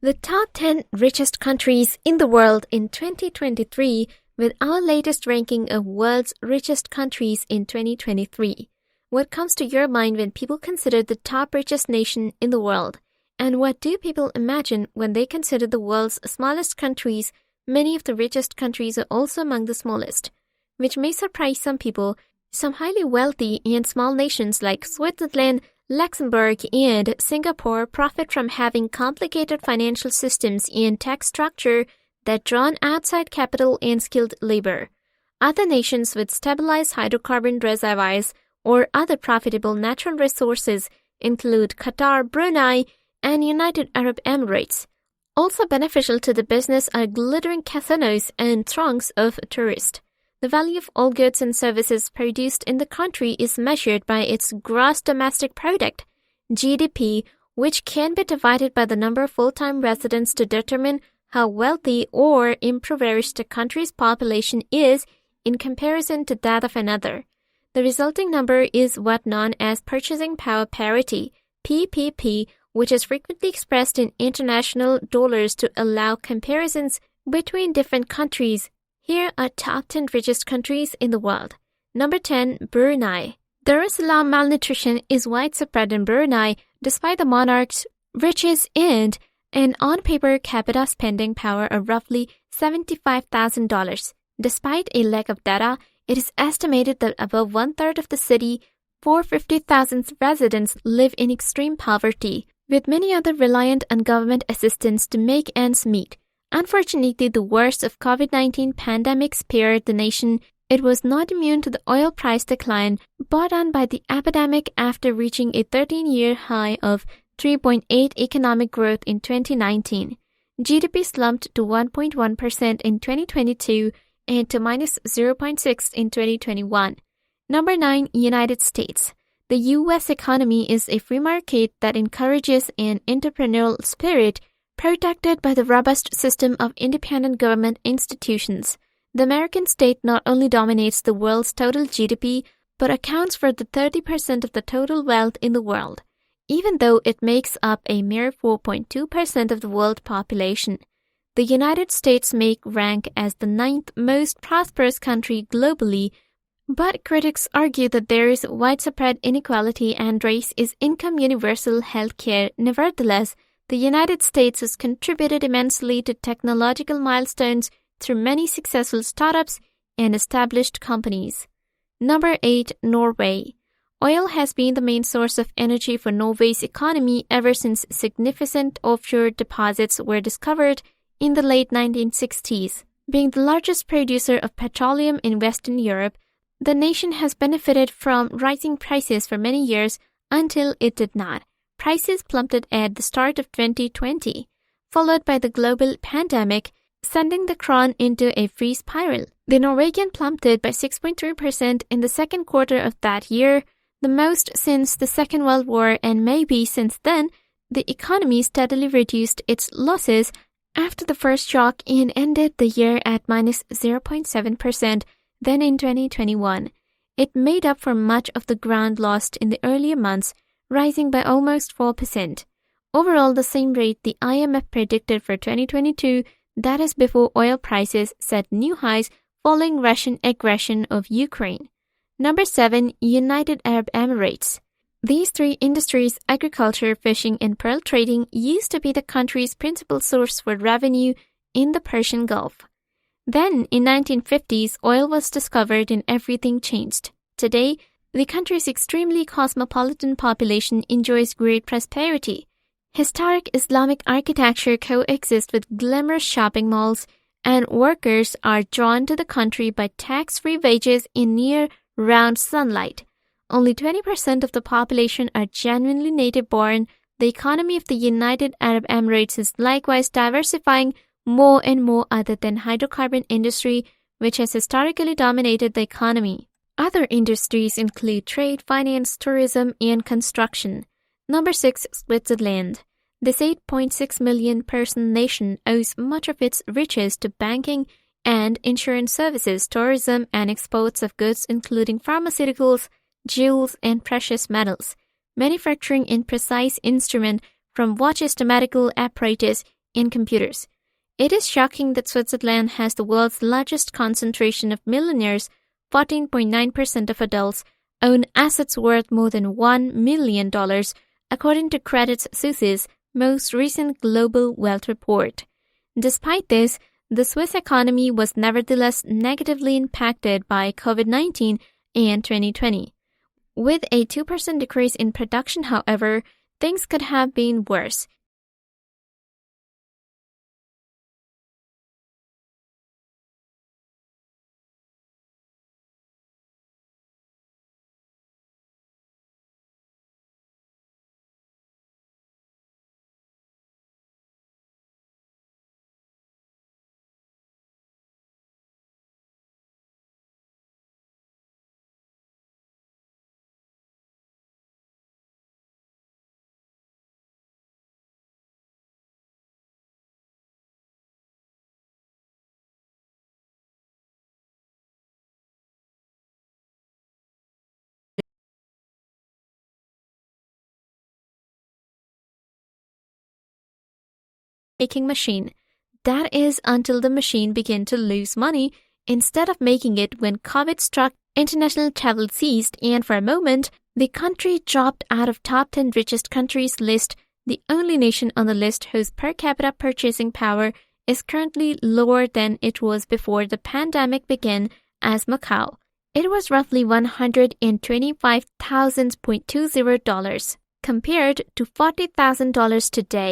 The top 10 richest countries in the world in 2023 with our latest ranking of world's richest countries in 2023. What comes to your mind when people consider the top richest nation in the world? And what do people imagine when they consider the world's smallest countries? Many of the richest countries are also among the smallest, which may surprise some people. Some highly wealthy and small nations like Switzerland, Luxembourg, and Singapore profit from having complicated financial systems and tax structure that draw on outside capital and skilled labor. Other nations with stabilized hydrocarbon reservoirs or other profitable natural resources include Qatar, Brunei, and United Arab Emirates. Also beneficial to the business are glittering casinos and throngs of tourists. The value of all goods and services produced in the country is measured by its gross domestic product, GDP, which can be divided by the number of full-time residents to determine how wealthy or impoverished a country's population is in comparison to that of another. The resulting number is what known as purchasing power parity, PPP, which is frequently expressed in international dollars to allow comparisons between different countries. Here are top 10 richest countries in the world. Number 10, Brunei. Dar es Salaam malnutrition is widespread in Brunei despite the monarch's riches and an on-paper capita spending power of roughly $75,000. Despite a lack of data, it is estimated that above one-third of the city, 450,000 residents live in extreme poverty, with many others reliant on government assistance to make ends meet. Unfortunately, the worst of COVID-19 pandemic spared the nation. It was not immune to the oil price decline brought on by the epidemic after reaching a 13-year high of 3.8% economic growth in 2019. GDP slumped to 1.1% in 2022 and to minus 0.6% in 2021. Number 9, United States. The U.S. economy is a free market that encourages an entrepreneurial spirit protected by the robust system of independent government institutions. The American state not only dominates the world's total GDP, but accounts for the 30% of the total wealth in the world, even though it makes up a mere 4.2% of the world population. The United States may rank as the 9th most prosperous country globally, but critics argue that there is widespread inequality and race is income universal health care. Nevertheless, the United States has contributed immensely to technological milestones through many successful startups and established companies. Number 8, Norway. Oil has been the main source of energy for Norway's economy ever since significant offshore deposits were discovered in the late 1960s. Being the largest producer of petroleum in Western Europe, the nation has benefited from rising prices for many years until it did not. Prices plummeted at the start of 2020, followed by the global pandemic, sending the krone into a free spiral. The Norwegian plummeted by 6.3% in the second quarter of that year, the most since the Second World War, and maybe since then, the economy steadily reduced its losses after the first shock and ended the year at minus 0.7%. Then in 2021, it made up for much of the ground lost in the earlier months, rising by almost 4%. Overall, the same rate the IMF predicted for 2022, that is before oil prices set new highs following Russian aggression of Ukraine. Number 7, United Arab Emirates. These three industries, agriculture, fishing, and pearl trading, used to be the country's principal source for revenue in the Persian Gulf. Then, in 1950s, oil was discovered and everything changed. Today, the country's extremely cosmopolitan population enjoys great prosperity. Historic Islamic architecture coexists with glamorous shopping malls, and workers are drawn to the country by tax-free wages in year-round sunlight. Only 20% of the population are genuinely native-born. The economy of the United Arab Emirates is likewise diversifying more and more other than hydrocarbon industry, which has historically dominated the economy. Other industries include trade, finance, tourism, and construction. Number 6, Switzerland. This 8.6 million person nation owes much of its riches to banking and insurance services, tourism, and exports of goods including pharmaceuticals, jewels, and precious metals. Manufacturing in precise instrument from watches to medical apparatus and computers. It is shocking that Switzerland has the world's largest concentration of millionaires. 14.9% of adults own assets worth more than $1 million, according to Credit Suisse's most recent global wealth report. Despite this, the Swiss economy was nevertheless negatively impacted by COVID-19 and 2020. With a 2% decrease in production, however, things could have been worse. Making machine. That is until the machine began to lose money instead of making it when COVID struck, international travel ceased, and for a moment, the country dropped out of top 10 richest countries list. The only nation on the list whose per capita purchasing power is currently lower than it was before the pandemic began as Macau. It was roughly $125,000.20 compared to $40,000 today.